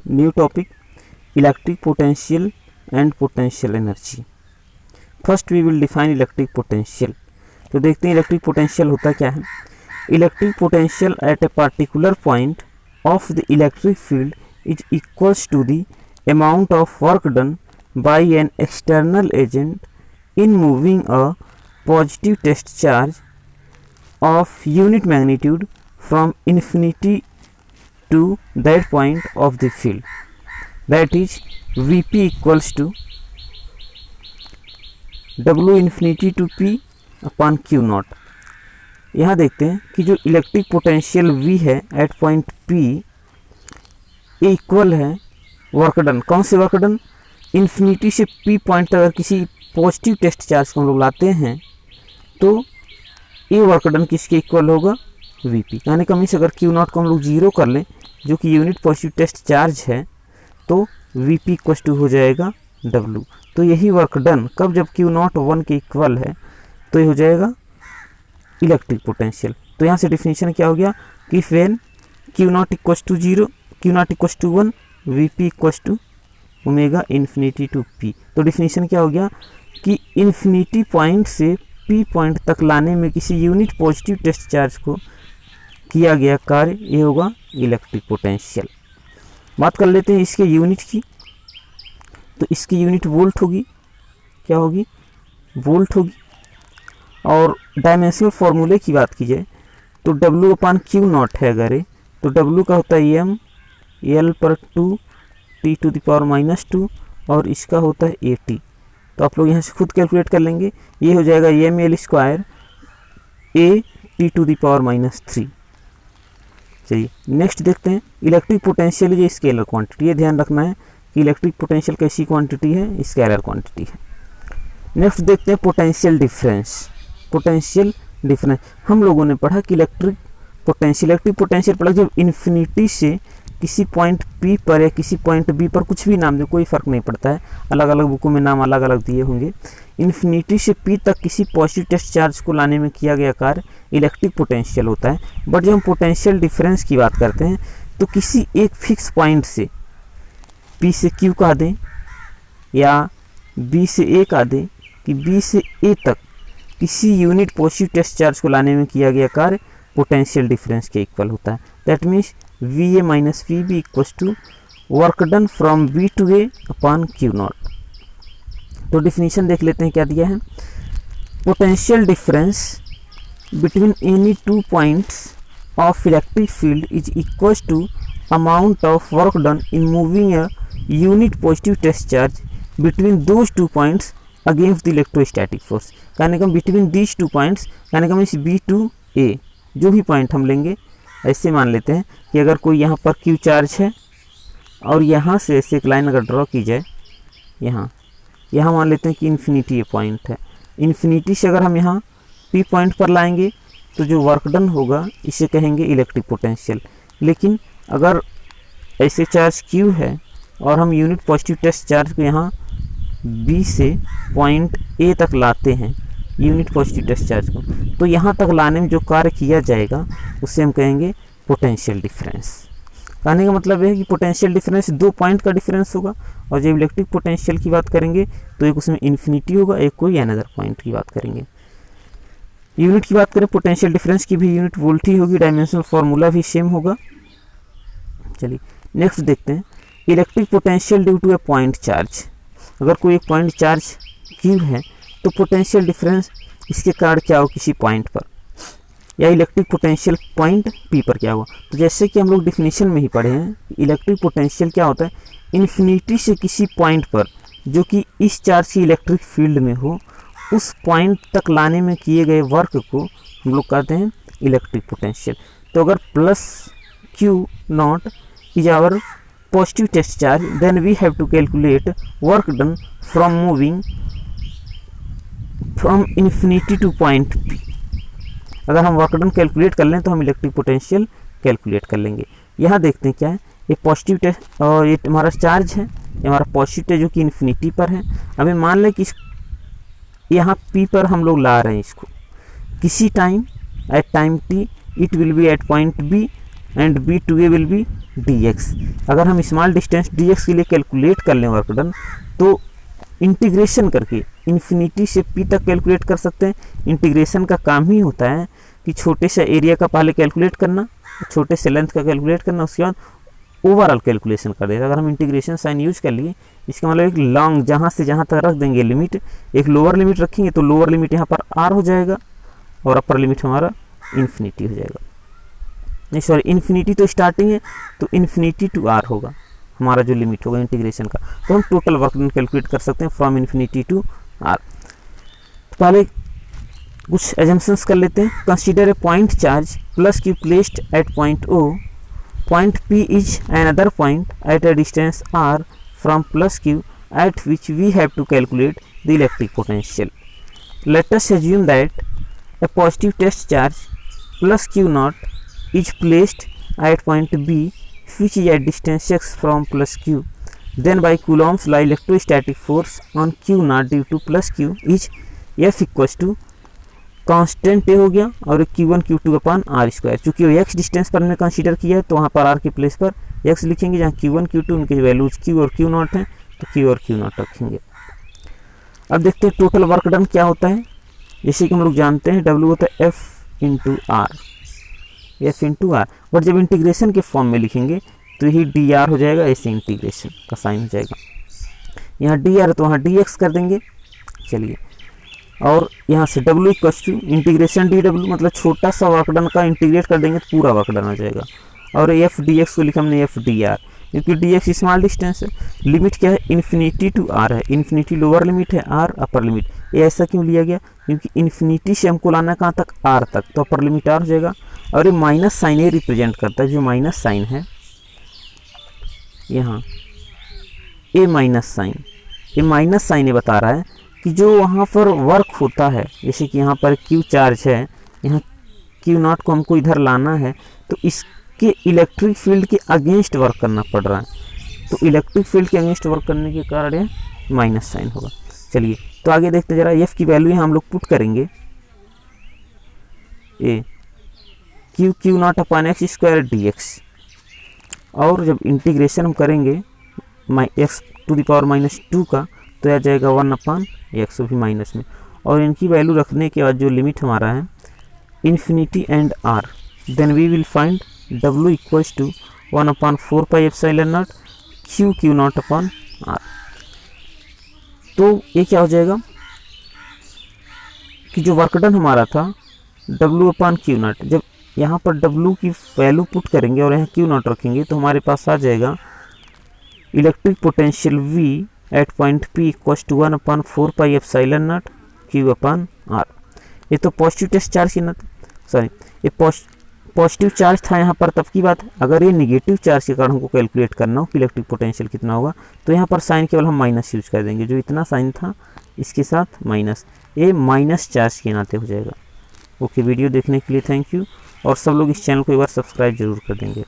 New topic electric potential and potential energy. First we will define electric potential. तो देखते हैं electric potential होता क्या है। Electric potential at a particular point of the electric field is equals to the amount of work done by an external agent in moving a positive test charge of unit magnitude from infinity to that point of the field, that is Vp equals to W infinity to P upon Q naught। यहाँ देखते हैं कि जो electric potential V है eight point P equal है work done. कौन से work done? Infinity से P पॉइंट तक अगर किसी पॉजिटिव टेस्ट चार्ज को हम लोग लाते हैं तो ये वर्क डन किसके इक्वल होगा? Vp। यानी कि मीन्स अगर Q नॉट को हम लोग जीरो कर लें जो कि यूनिट पॉजिटिव टेस्ट चार्ज है तो Vp इक्वल टू हो जाएगा W। तो यही वर्क डन कब? जब Q नॉट 1 के इक्वल है तो ये हो जाएगा इलेक्ट्रिक पोटेंशियल। तो यहाँ से डिफिनीशन क्या हो गया कि when Q naught equal to 0, Q naught equal to 1, Vp equal to omega infinity to P। तो डिफिनीशन क्या हो गया कि इन्फिनिटी पॉइंट से P पॉइंट तक लाने में किसी यूनिट पॉजिटिव टेस्ट चार्ज को किया गया कार्य ये होगा इलेक्ट्रिक पोटेंशियल। बात कर लेते हैं इसके यूनिट की। तो इसकी यूनिट वोल्ट होगी। क्या होगी? वोल्ट होगी। और डायमेंशनल फॉर्मूले की बात की जाए तो W अपान Q नॉट है अगर तो W का होता है m L पर 2 T टू द पावर -2 और इसका होता है AT। तो आप लोग यहाँ से खुद कैलकुलेट कर लेंगे। ये हो जाएगा M L square A T to the power -3। चलिए नेक्स्ट देखते हैं इलेक्ट्रिक पोटेंशियल ये स्केलर क्वांटिटी। ये ध्यान रखना है कि इलेक्ट्रिक पोटेंशियल कैसी क्वांटिटी है? स्केलर क्वांटिटी है। नेक्स्ट देखते हैं पोटेंशियल डिफरेंस। पोटेंशियल डिफरेंस हम लोगों ने पढ़ा कि इलेक्ट्रिक पोटेंशियल पढ़ा जब इन्फिनिटी से किसी पॉइंट P पर या किसी पॉइंट B पर कुछ भी नाम दे कोई फ़र्क नहीं पड़ता है, अलग अलग बुकों में नाम अलग अलग दिए होंगे। इन्फिनिटी से P तक किसी पॉजिटिव टेस्ट चार्ज को लाने में किया गया कार्य इलेक्ट्रिक पोटेंशियल होता है। बट जब हम पोटेंशियल डिफरेंस की बात करते हैं तो किसी एक फिक्स पॉइंट से P से Q का दें या B से A का दें कि B से A तक किसी यूनिट पॉजिटिव टेस्ट चार्ज को लाने में किया गया कार्य पोटेंशियल डिफरेंस के इक्वल होता है। That means Va minus Vb equals to work done from B to A upon Q naught. तो डिफिनीशन देख लेते हैं क्या दिया है। Potential difference between any two points of electric field is equals to amount of work done in moving a unit positive test charge between those two points against the electrostatic force. कहने का between these two points कहने का means B to A जो भी point हम लेंगे। ऐसे मान लेते हैं कि अगर कोई यहाँ पर Q चार्ज है और यहाँ से ऐसे एक लाइन अगर ड्रॉ की जाए यहाँ मान लेते हैं कि इन्फिनिटी ये पॉइंट है। इन्फिनिटी से अगर हम यहाँ P पॉइंट पर लाएंगे तो जो वर्क डन होगा इसे कहेंगे इलेक्ट्रिक पोटेंशियल। लेकिन अगर ऐसे चार्ज Q है और हम यूनिट पॉजिटिव टेस्ट चार्ज को यहाँ B से पॉइंट A तक लाते हैं यूनिट पॉजिटिव टेस्ट चार्ज को, तो यहाँ तक लाने में जो कार्य किया जाएगा उसे हम कहेंगे पोटेंशियल डिफरेंस। कहने का मतलब है कि पोटेंशियल डिफरेंस दो पॉइंट का डिफरेंस होगा और जब इलेक्ट्रिक पोटेंशियल की बात करेंगे तो एक उसमें इन्फिनिटी होगा, एक कोई अनदर पॉइंट की बात करेंगे। यूनिट की बात करें पोटेंशियल डिफरेंस की भी यूनिट वोल्ट ही होगी, डायमेंशनल फार्मूला भी सेम होगा। चलिए नेक्स्ट देखते हैं electric potential due to a point charge. अगर कोई एक पॉइंट चार्ज Q है तो पोटेंशियल डिफरेंस इसके कारण क्या हो किसी पॉइंट पर, या इलेक्ट्रिक पोटेंशियल पॉइंट P पर क्या हुआ। तो जैसे कि हम लोग डिफिनीशन में ही पढ़े हैं इलेक्ट्रिक पोटेंशियल क्या होता है, इन्फिनिटी से किसी पॉइंट पर जो कि इस चार्ज की इलेक्ट्रिक फील्ड में हो उस पॉइंट तक लाने में किए गए वर्क को हम लोग कहते हैं इलेक्ट्रिक पोटेंशियल। तो अगर plus Q naught is our positive test charge then we have to calculate work done from moving from infinity to point P। अगर हम वर्क डन कैलकुलेट कर लें तो हम इलेक्ट्रिक पोटेंशियल कैलकुलेट कर लेंगे। यहाँ देखते हैं क्या है, ये पॉजिटिव टेस्ट और ये हमारा चार्ज है, ये हमारा पॉजिटिव टेस्ट जो कि इन्फिनिटी पर है। अभी मान लें कि यहाँ P पर हम लोग ला रहे हैं इसको किसी time at time T it will be at point B and B2A will be dx। अगर हम स्मॉल डिस्टेंस dx के लिए कैलकुलेट कर लें वर्क डन, तो इंटीग्रेशन करके इन्फिनिटी से p तक कैलकुलेट कर सकते हैं। इंटीग्रेशन का काम ही होता है कि छोटे से एरिया का पहले कैलकुलेट करना, छोटे से लेंथ का कैलकुलेट करना, उसके बाद ओवरऑल कैलकुलेशन कर देगा। अगर हम इंटीग्रेशन साइन यूज कर लिए, इसका मतलब एक लॉन्ग जहाँ से जहाँ तक रख देंगे लिमिट, एक लोअर लिमिट रखेंगे तो लोअर लिमिट यहाँ पर r हो जाएगा और अपर लिमिट हमारा इन्फिनिटी हो जाएगा। नहीं सॉरी, इन्फिनिटी तो स्टार्टिंग है, तो इन्फिनिटी टू r होगा हमारा जो लिमिट होगा इंटीग्रेशन का। तो हम टोटल वर्क डन कैलकुलेट कर सकते हैं फ्रॉम इन्फिनिटी टू r। तो पहले कुछ एजम्पशंस कर लेते हैं। Consider a point charge plus Q placed at point O, point P is another point at a distance r from plus q at which we have to calculate the electric potential. Let us assume that a positive test charge plus q naught is placed at point B which is at distance x from plus q. Then by Coulomb's law electrostatic force on q naught due to plus q is F equals to constant A हो गया और Q1 Q2 upon are square. चूँकि वो x distance पर हमने consider किया है तो वहाँ पर r के प्लेस पर x लिखेंगे, जहाँ Q1 Q2 उनके वैल्यूज Q और Q नॉट हैं तो Q और Q नॉट रखेंगे। अब देखते हैं टोटल वर्क डन क्या होता है। जैसे कि हम लोग जानते हैं W होता है F इंटू आर, बट जब इंटीग्रेशन के फॉर्म में लिखेंगे तो यही dr हो जाएगा, ऐसे इंटीग्रेशन का साइन हो जाएगा। यहाँ dr है तो वहाँ dx कर देंगे। चलिए, और यहाँ से W equals to integration dW, मतलब छोटा सा वर्क डन का इंटीग्रेट कर देंगे तो पूरा वर्क डन आ जाएगा। और F dx को लिखा हमने F dr, क्योंकि dx स्मॉल डिस्टेंस है। लिमिट क्या है, इन्फिनिटी टू r है। इन्फिनिटी लोअर लिमिट है, r अपर लिमिट। ये ऐसा क्यों लिया गया, क्योंकि इन्फिनिटी से हमको लाना कहाँ तक, r तक, तो अपर लिमिट r हो जाएगा। और ये माइनस साइन ये रिप्रेजेंट करता है, जो माइनस साइन है यहाँ, ये माइनस साइन ये बता रहा है कि जो वहाँ पर वर्क होता है, जैसे कि यहाँ पर Q चार्ज है, यहाँ Q नॉट को हमको इधर लाना है, तो इसके इलेक्ट्रिक फील्ड के अगेंस्ट वर्क करना पड़ रहा है। तो इलेक्ट्रिक फील्ड के अगेंस्ट वर्क करने के कारण ये माइनस साइन होगा। चलिए, तो आगे देखते जरा। F की वैल्यू यहाँ हम लोग पुट करेंगे, ए Q naught upon x square dx, और जब इंटीग्रेशन हम करेंगे x टू द पावर -2 का, तो आ जाएगा 1 अपॉन एक्स भी माइनस में। और इनकी वैल्यू रखने के बाद जो लिमिट हमारा है infinity and r, then we will find W equals to 1 upon 4 pi epsilon naught Q naught upon r। तो ये क्या हो जाएगा कि जो वर्क डन हमारा था W अपॉन Q नॉट, जब यहाँ पर W की वैल्यू पुट करेंगे और यहाँ Q नॉट रखेंगे तो हमारे पास आ जाएगा electric potential V at point P equals to 1 upon 4 pi epsilon naught Q upon R। ये तो पॉजिटिव टेस्ट चार्ज की ये पॉजिटिव चार्ज था यहाँ पर तब की बात है। अगर ये निगेटिव चार्ज के कारण हमको कैलकुलेट करना हो कि इलेक्ट्रिक पोटेंशियल कितना होगा, तो यहाँ पर साइन केवल हम माइनस यूज कर देंगे। जो इतना साइन था इसके साथ माइनस, ये माइनस चार्ज के नाते हो जाएगा। ओके, वीडियो देखने के लिए थैंक यू, और सब लोग इस चैनल को एक बार सब्सक्राइब जरूर कर देंगे।